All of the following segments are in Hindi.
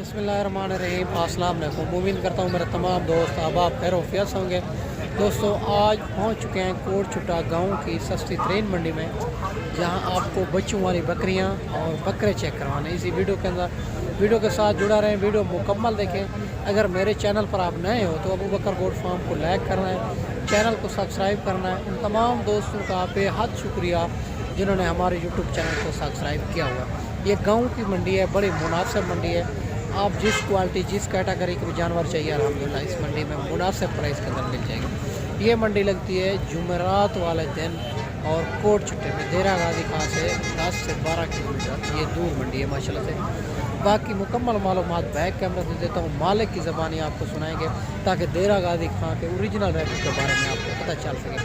बिस्मिल्लाहिर्रहमानिर्रहीम। अस्सलाम वालेकुम। उम्मीद करता हूँ मेरे तमाम दोस्त अहबाब खैर वफियत होंगे। दोस्तों, आज पहुँच चुके हैं कोटचुटा गांव की सस्ती तरीन मंडी में, जहां आपको बच्चों वाली बकरियां और बकरे चेक करवाने। इसी वीडियो के अंदर वीडियो के साथ जुड़ा रहें, वीडियो मुकम्मल देखें। अगर मेरे चैनल पर आप नए हो तो अबू बकर गोट फार्म को लाइक करना है, चैनल को सब्सक्राइब करना है। उन तमाम दोस्तों का बेहद शुक्रिया जिन्होंने हमारे यूट्यूब चैनल को सब्सक्राइब किया हुआ। ये गाँव की मंडी है, बड़ी मुनासिब मंडी है। आप जिस क्वालिटी जिस कैटेगरी के भी जानवर चाहिए अल्हम्दुलिल्लाह इस मंडी में मुनासिब प्राइस के अंदर मिल जाएगी। ये मंडी लगती है जुमेरात वाले दिन और कोटचुटे में, देरा गाजी खां से 10 से 12 किलोमीटर ये दूर मंडी है माशाल्लाह से। बाकी मुकम्मल मालूमात बैक कैमरा से देता हूँ, मालिक की ज़बानी आपको सुनाएंगे ताकि देरा गाजी खां के ओरिजिनल रेट के बारे में आपको पता चल सके।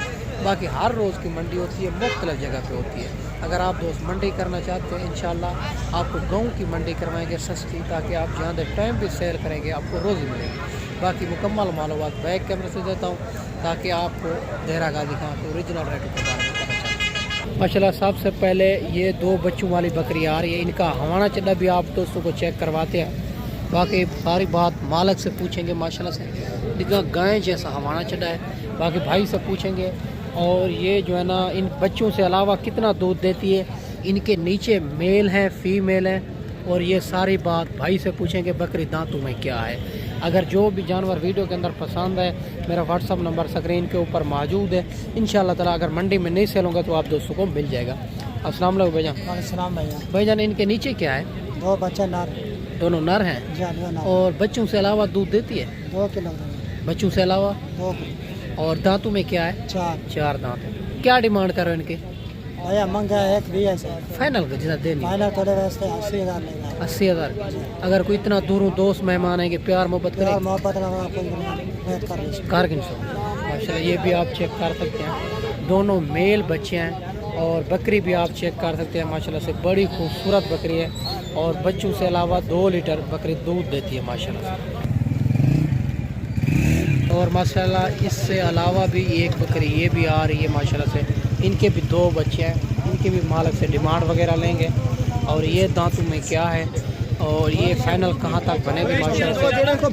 बाकी हर रोज़ की मंडी होती है, मुख्तलिफ जगह पे होती है। अगर आप दोस्त मंडी करना चाहते हैं इंशाल्लाह आपको गाँव की मंडी करवाएंगे सस्ती, ताकि आप ज़्यादा टाइम भी सेल करेंगे आपको रोज़ी मिलेगी। बाकी मुकम्मल मालूमात बैक कैमरे से देता हूँ ताकि आपको देरा गाजी खां के ओरिजिनल रेट के बारे में पता चले। माशाल्लाह सबसे पहले ये 2 बच्चों वाली बकरी आ रही है, इनका हवाना चड्डा भी आप दोस्तों को चेक करवाते हैं। बाकी सारी बात मालिक से पूछेंगे माशाल्लाह से, इनका गाय जैसा हवाना चड्डा है। बाकी भाई से पूछेंगे। और ये जो है ना इन बच्चों से अलावा कितना दूध देती है, इनके नीचे मेल हैं फीमेल हैं, और ये सारी बात भाई से पूछेंगे। बकरी दांतों में क्या है। अगर जो भी जानवर वीडियो के अंदर पसंद है, मेरा व्हाट्सअप नंबर स्क्रीन के ऊपर मौजूद है। इंशाल्लाह ताला अगर मंडी में नहीं सेल होगा तो आप दोस्तों को मिल जाएगा। अस्सलाम वालेकुम भाईजान। अस्सलाम भैया। भाईजान इनके नीचे क्या है? 2 बच्चे नर। दोनों नर हैं। और बच्चों से अलावा दूध देती है? 2 किलो। बच्चों से अलावा 2। और दांतों में क्या है? 4 दांत। क्या डिमांड कर रहे हो इनके? भैया मंगा 1 भी है फाइनल का जितना देनी? फाइनल थोड़े वास्ते 80,000 लेगा। 80,000। अगर कोई इतना दूरों दोस्त मेहमान आएंगे, प्यार मोहब्बत प्यार मोहब्बत कर कारगिल से माशाल्लाह। ये भी आप चेक कर सकते हैं, दोनों मेल बच्चे हैं। और बकरी भी आप चेक कर सकते हैं माशाल्लाह से, बड़ी खूबसूरत बकरी है। और बच्चों से अलावा 2 लीटर बकरी दूध देती है माशाल्लाह से। और माशाल्लाह इससे अलावा भी एक बकरी ये भी आ रही है माशाल्लाह से। इनके भी 2 बच्चे हैं, इनके भी मालिक से डिमांड वगैरह लेंगे। और ये दांतों में क्या है और ये फाइनल कहाँ तक बनेगी माशाल्लाह से।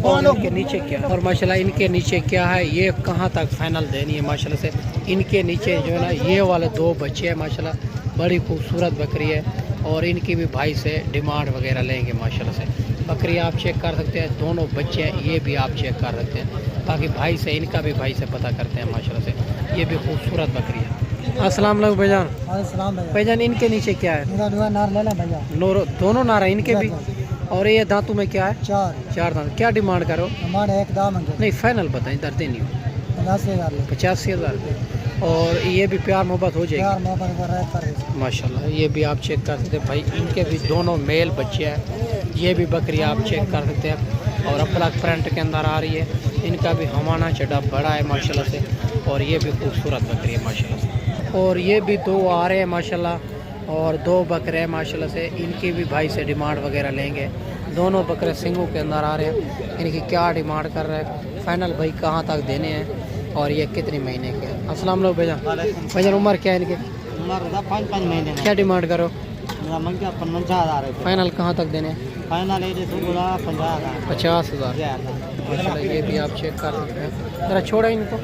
और इनके नीचे क्या है, और माशाल्लाह इनके नीचे क्या है, ये कहाँ तक फाइनल देनी है माशाल्लाह से। इनके नीचे जो है ना ये वाले 2 बच्चे हैं माशाल्लाह, बड़ी खूबसूरत बकरी है। और इनकी भी भाई से डिमांड वगैरह लेंगे माशाल्लाह से। बकरी आप चेक कर सकते हैं, दोनों बच्चे हैं, ये भी आप चेक कर सकते हैं। बाकी भाई से इनका भी भाई से पता करते हैं माशाल्लाह से। ये भी खूबसूरत बकरी है। अस्सलाम वालेकुम भाईजान। अस्सलाम भैया। भाईजान इनके नीचे क्या है? नार ले लें भैया। दोनों नार है इनके भी। और ये दांतों में क्या है? 4 दांत। क्या डिमांड करो? हमारे एक दाम नहीं फाइनल बताएं, दर्द नहीं हो। 85,000। 85,000। और ये भी प्यार मोहब्बत हो जाएगी? प्यार मोहब्बत माशाल्लाह। ये भी आप चेक कर सकते हैं भाई, इनके भी दोनों मेल बच्चे हैं। ये भी बकरी आप चेक कर सकते हैं और ब्लैक प्रिंट के अंदर आ रही है। इनका भी हवाना चढ़ा बड़ा है माशाल्लाह से। और ये भी खूबसूरत बकरी है माशाल्लाह से। और ये भी 2 आ रहे हैं माशाल्लाह, और 2 बकरे हैं माशाल्लाह से। इनकी भी भाई से डिमांड वगैरह लेंगे। दोनों बकरे सिंगों के अंदर आ रहे हैं। इनकी क्या डिमांड कर रहे हैं, फाइनल भाई कहाँ तक देने हैं, और ये कितने महीने के? अस्सलाम वालेकुम भैया। भैया उम्र क्या है इनके? 5 महीने। क्या डिमांड करो? 50,000। फाइनल कहाँ तक देने हैं? फाइनल 50,000। 50,000 माशाल्लाह। ये भी आप चेक कर सकते हैं, ज़रा छोड़ा इनको।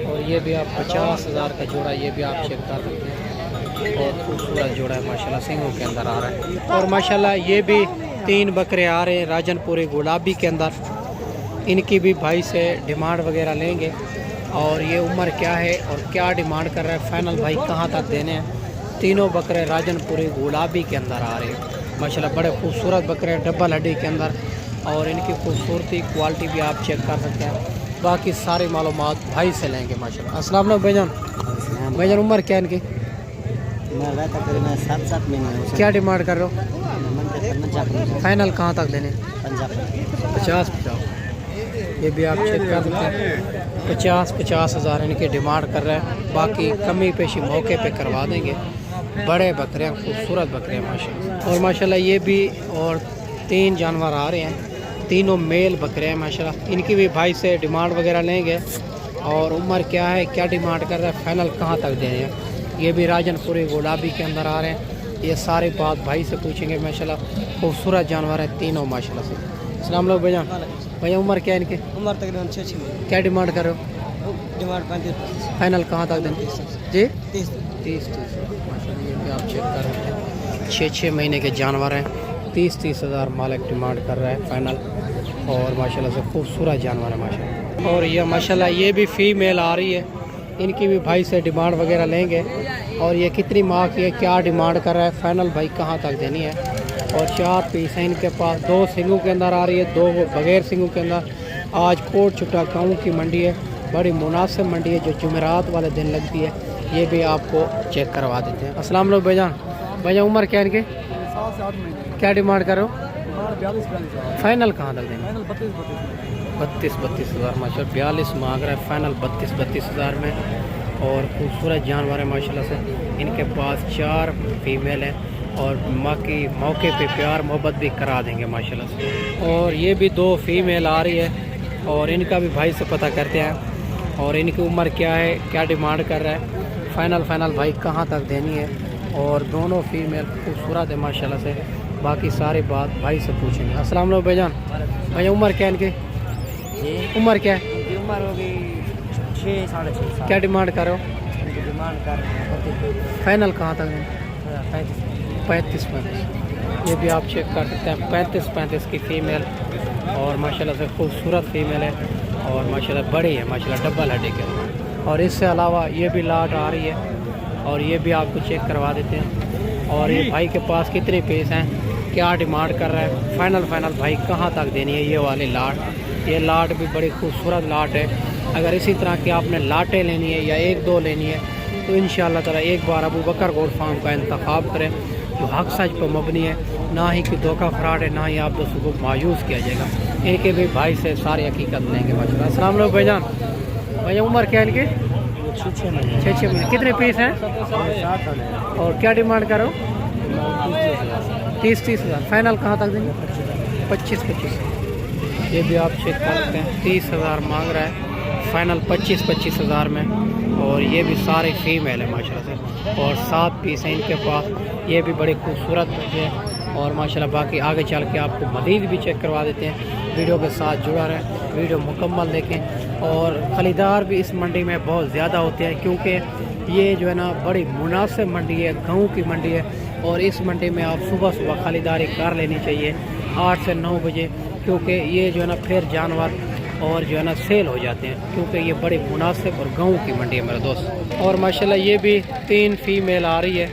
और ये भी आप 50,000 का जोड़ा, ये भी आप चेक कर सकते हैं। और खूबसूरत जोड़ा है माशाल्लाह, सिंगों के अंदर आ रहा है। और माशाल्लाह ये भी 3 बकरे आ रहे हैं राजनपुरी गुलाबी के अंदर। इनकी भी भाई से डिमांड वगैरह लेंगे। और ये उम्र क्या है और क्या डिमांड कर रहा है, फाइनल भाई कहाँ तक देने हैं। तीनों बकरे राजनपुरी गुलाबी के अंदर आ रहे हैं माशाल्लाह, बड़े खूबसूरत बकरे हैं डबल हड्डी के अंदर। और इनकी खूबसूरती क्वालिटी भी आप चेक कर सकते हैं। बाकी सारी मालूमात भाई से लेंगे माशाल्लाह। अस्सलाम वालेकुम भाईजान। भाईजान उम्र क्या है इनकी? 7 महीने। क्या डिमांड कर रहे हो, फाइनल कहाँ तक देने? 50। ये भी आप चेक कर सकते हैं, 50,000 इनके डिमांड कर रहे हैं। बाकी कमी पेशी मौके पे करवा देंगे। बड़े बकरे हैं, खूबसूरत बकरे हैं माशाल्लाह। और माशाल्लाह ये भी और 3 जानवर आ रहे हैं, तीनों मेल बकरे हैं माशाल्लाह। इनकी भी भाई से डिमांड वगैरह लेंगे। और उम्र क्या है, क्या डिमांड कर रहा है, फाइनल कहाँ तक देने हैं। ये भी राजनपुरी गुलाबी के अंदर आ रहे हैं। ये सारी बात भाई से पूछेंगे। माशाल्लाह खूबसूरत जानवर हैं तीनों माशाल्लाह से। अस्सलाम वालेकुम भैया। भैया उम्र क्या है इनकी? उम्र तकरीबन 6 महीने। क्या डिमांड कर रहे हो? डिमांड 35 फाइनल कहाँ तक देंगे जी? 30 30 माशाल्लाह ये भी आप चेक कर रहे हैं। 6 महीने के जानवर हैं। 30 हज़ार मालिक डिमांड कर रहा है फाइनल। और माशाल्लाह से खूबसूरत जानवर है माशाल्लाह। और ये माशाल्लाह ये भी फीमेल आ रही है। इनकी भी भाई से डिमांड वगैरह लेंगे। और ये कितनी माह की है, क्या डिमांड कर रहा है, फाइनल भाई कहाँ तक देनी है। और 4 पीस हैं इनके पास। 2 सिंगों के अंदर आ रही है, 2 बगैर सिंगों के अंदर। आज कोट छुट्टा गाँव की मंडी है, बड़ी मुनासिब मंडी है जो जुमेरात वाले दिन लगती है। ये भी आपको चेक करवा देते हैं। अस्सलाम वालेकुम भाईजान। भैया उम्र क्या है इनके? 7 से 8 महीने। क्या डिमांड करो? 42 फाइनल कहाँ तक देंगे? फाइनल 32 हज़ार माशाल्लाह। 42 मांग रहा है फाइनल 32 हज़ार में। और खूबसूरत जानवर है माशाल्लाह से। इनके पास 4 फीमेल हैं और मौके पे प्यार मोहब्बत भी करा देंगे माशाल्लाह से। और ये भी 2 फीमेल आ रही है और इनका भी भाई से पता करते हैं। और इनकी उम्र क्या है, क्या डिमांड कर रहा है, फाइनल भाई कहाँ तक देनी है। और दोनों फीमेल खूबसूरत है माशाल्लाह से। बाकी सारी बात भाई से पूछेंगे। अस्सलाम वालेकुम भाईजान। भैया उम्र क्या है इनकी? उम्र क्या है? उम्र हो गई 6 साढ़े 6 साल। क्या डिमांड करो? डिमांड कर फाइनल कहाँ तक है? 35 35। ये भी आप चेक कर सकते हैं। 35 की फ़ीमेल और माशाल्लाह से खूबसूरत फ़ीमेल है। और माशाल्लाह बड़ी है माशाल्लाह, डबल हड्डी के। और इससे अलावा ये भी लाट आ रही है और ये भी आपको चेक करवा देते हैं। और ये भाई के पास कितने पीस हैं, क्या डिमांड कर रहा है, फाइनल भाई कहाँ तक देनी है। ये वाली लाट, ये लाट भी बड़ी खूबसूरत लाट है। अगर इसी तरह की आपने लाटें लेनी है या 1-2 लेनी है तो इंशाअल्लाह ताला एक बार अबू बकर गोल्ड फार्म का इंतखाब करें जो हक सच पर मबनी है, ना ही कि धोखा फ्रॉड है, ना ही आप दोस्तों को मायूस किया जाएगा। इनके भी भाई से सारी हकीकत लेंगे माशाल्लाह। अस्सलाम वालेकुम भाईजान। भैया उम्र क्या है इनकी? 6 महीने। 6 महीने। कितने पीस हैं और क्या डिमांड करो? 30 हज़ार। फाइनल कहाँ तक देंगे? 25। ये भी आप चेक कर सकते हैं। 30 हज़ार मांग रहा है, फाइनल 25 हज़ार में। और ये भी सारे फीमेल है माशाल्लाह से। और 7 पीस हैं इनके पास। ये भी बड़े खूबसूरत बच्चे हैं। और माशाल्लाह बाकी आगे चल के आपको मज़ीद भी चेक करवा देते हैं। वीडियो के साथ जुड़ा रहें, वीडियो मुकम्मल देखें। और ख़रीदार भी इस मंडी में बहुत ज़्यादा होते हैं क्योंकि ये जो है ना बड़ी मुनासिब मंडी है, गाँव की मंडी है। और इस मंडी में आप सुबह ख़रीदारी कर लेनी चाहिए 8 से 9 बजे, क्योंकि ये जो है ना फिर जानवर और जो है ना सेल हो जाते हैं, क्योंकि ये बड़ी मुनासिब और गाँव की मंडी है मेरे दोस्त। और माशाल्लाह ये भी 3 फीमेल आ रही है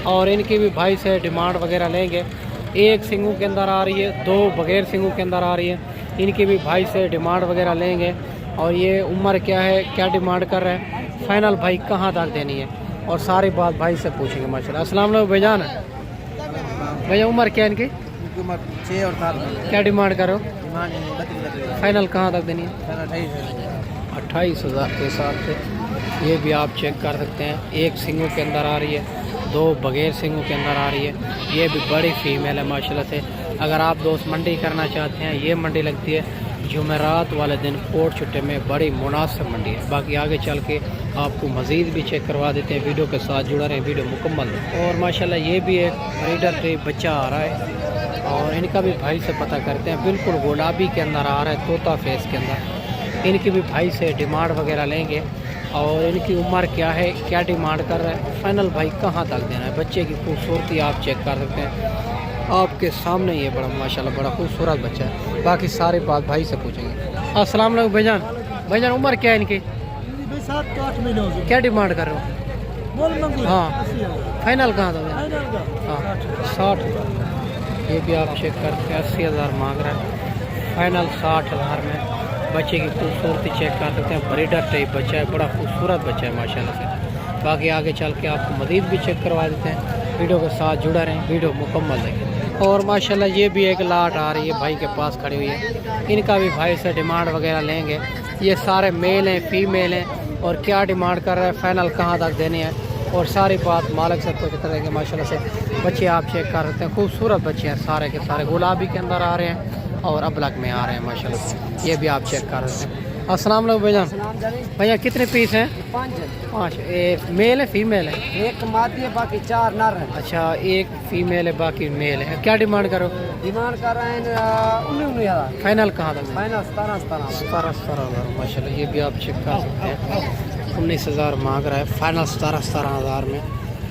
और इनकी भी भाई से डिमांड वगैरह लेंगे। 1 सिंगों के अंदर आ रही है, 2 बगैर सिंगों के अंदर आ रही है। इनकी भी भाई से डिमांड वगैरह लेंगे। और ये उम्र क्या है, क्या डिमांड कर रहे हैं, फाइनल भाई कहाँ तक देनी है, और सारी बात भाई से पूछेंगे माशाल्लाह। अस्सलाम वालेकुम भाईजान। भैया उम्र क्या है इनकी? 6 और 7। क्या डिमांड करो? डिमांड 32 फाइनल कहाँ तक देनी है? 28 28 हज़ार के हिसाब से। ये भी आप चेक कर सकते हैं। 1 सिंगों के अंदर आ रही है, 2 बगैर सिंगों के अंदर आ रही है। ये भी बड़ी फीमेल है माशाल्लाह से। अगर आप दोस्त मंडी करना चाहते हैं, ये मंडी लगती है जुमेरात वाले दिन कोट छुट्टे में, बड़ी मुनासिब मंडी है। बाकी आगे चल के आपको मज़ीद भी चेक करवा देते हैं। वीडियो के साथ जुड़ा रहें, वीडियो मुकम्मल। और माशाल्लाह ये भी एक ब्रीडर पे बच्चा आ रहा है और इनका भी भाई से पता करते हैं। बिल्कुल गुलाबी के अंदर आ रहा है, तोता फेस के अंदर। इनकी भी भाई से डिमांड वगैरह लेंगे। और इनकी उम्र क्या है, क्या डिमांड कर रहा है, फाइनल भाई कहाँ तक देना है। बच्चे की खूबसूरती आप चेक कर सकते हैं, आपके सामने ये बड़ा माशाल्लाह बड़ा खूबसूरत बच्चा है। बाकी सारी बात भाई से पूछेंगे। अस्सलाम वालेकुम भाईजान। भाईजान उम्र क्या है इनकी? 7 से 8 महीने हो गए। क्या डिमांड कर रहे हो? बोल मंगू। हाँ, फाइनल कहाँ तक देना? फाइनल का हाँ 60 हज़ार। ये भी आप चेक करते हैं। 80 हज़ार मांग रहा है, फाइनल 60 हज़ार में। बच्चे की खूबसूरती चेक कर सकते हैं। ब्रीडर टाइप बच्चा है, बड़ा खूबसूरत बच्चा है माशाल्लाह से। बाकी आगे चल के आपको मज़ीद भी चेक करवा देते हैं। वीडियो के साथ जुड़ा रहें, वीडियो मुकम्मल देखें। और माशाल्लाह ये भी एक लाट आ रही है, भाई के पास खड़ी हुई है। इनका भी भाई से डिमांड वगैरह लेंगे। ये सारे मेल हैं, फीमेल हैं। और क्या डिमांड कर रहे हैं, फाइनल कहाँ तक देने हैं, और सारी बात मालिक से पूछते रहेंगे माशाल्लाह से। बच्चे आप चेक कर सकते हैं, खूबसूरत बच्चे हैं सारे के सारे। गुलाबी के अंदर आ रहे हैं और अबलग में आ रहे हैं माशाल्लाह से। ये भी आप चेक कर सकते हैं। अस्सलाम वालेकुम भैया। भैया कितने पीस हैं? 5। एक मेल है फीमेल है? एक मादी है बाकी 4 नर है। अच्छा, एक फीमेल है बाकी मेल है। क्या डिमांड करो? डिमांड कर रहे हैं 19,000। फाइनल कहाँ तक? फाइनल 17,000। 17,000 माशाल्लाह। ये भी आप चेक कर सकते हैं, 19,000 मांग रहा है, फाइनल 17,000 में।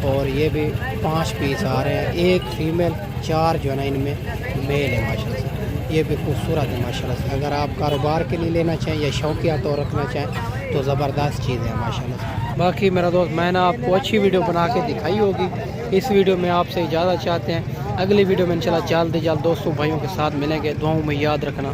और ये भी 5 पीस आ रहे हैं, एक फीमेल 4 जो है ना इनमें मेल है माशाल्लाह से। ये भी खूबसूरत है माशाल्लाह से। अगर आप कारोबार के लिए लेना चाहें या शौकिया तौर रखना चाहें तो ज़बरदस्त चीज़ है माशाल्लाह से। बाकी मेरा दोस्त, मैंने आपको अच्छी वीडियो बना के दिखाई होगी। इस वीडियो में आपसे इजाज़त चाहते हैं। अगली वीडियो में इंशाल्लाह जल्द से जल्द दोस्तों भाइयों के साथ मिलेंगे। दुआओं में याद रखना।